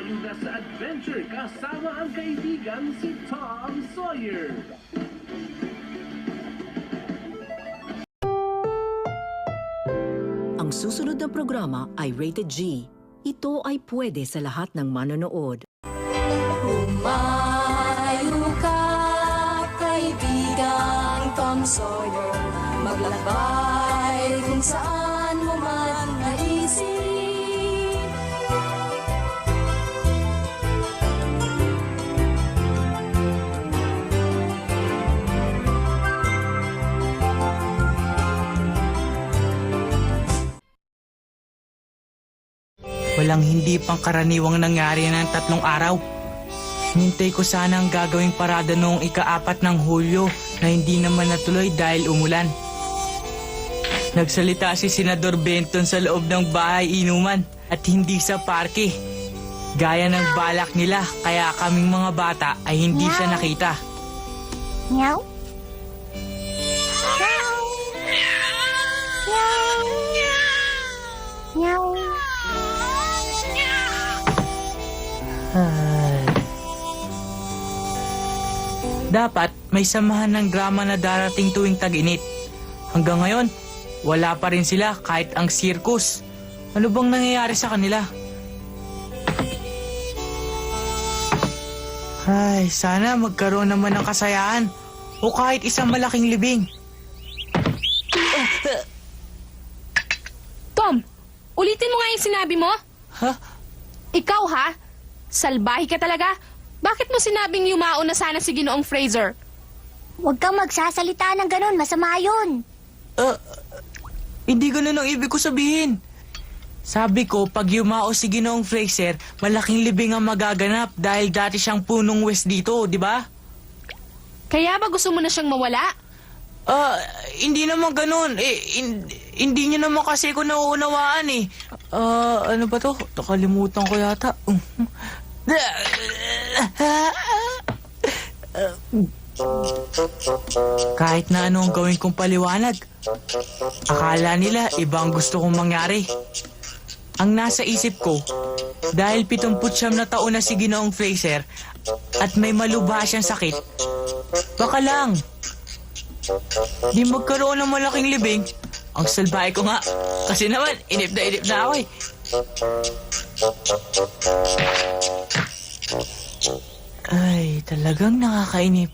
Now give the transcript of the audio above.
Samahan na sa adventure kasama ang kaibigan si Tom Sawyer. Ang susunod na programa ay Rated G. Ito ay pwede sa lahat ng manonood. Humayo ka, kaibigang Tom Sawyer. Maglakbay kung saan mo man naisip. Walang hindi pangkaraniwang nangyari ng 3 araw. Hinintay ko sana ang gagawing parada noong ika-4 ng Hulyo na hindi naman natuloy dahil umulan. Nagsalita si Senador Benton sa loob ng bahay inuman at hindi sa parke. Gaya ng balak nila kaya kaming mga bata ay hindi siya nakita. Meow. Meow. Dapat may samahan ng drama na darating tuwing tag-init. Hanggang ngayon, wala pa rin sila kahit ang circus. Ano bang nangyayari sa kanila? Ay, sana magkaroon naman ng kasayahan o kahit isang malaking libing. Tom, ulitin mo nga yung sinabi mo. Ha? Ikaw ha? Salbahe ka talaga. Bakit mo sinabing yumao na sana si Ginoong Fraser? Huwag kang magsasalita ng ganun, masama yun. Hindi ganun ang ibig ko sabihin. Sabi ko, pag yumao si Ginoong Fraser, malaking libing ang magaganap dahil dati siyang punong west dito, di ba? Kaya ba gusto mo na siyang mawala? Hindi naman ganun. Hindi niyo naman kasi ko nauunawaan eh. Ano ba to? Nakalimutan ko yata. Kahit na ano ang gawin kong paliwanag, akala nila ibang gusto kong mangyari. Ang nasa isip ko, dahil 79 na taon na si Ginoong Fraser at may malubha siyang sakit, baka lang di magkaroon ng malaking libing. Ang salbahe ko nga, kasi naman inip na ako eh. Ay, talagang nakakainip.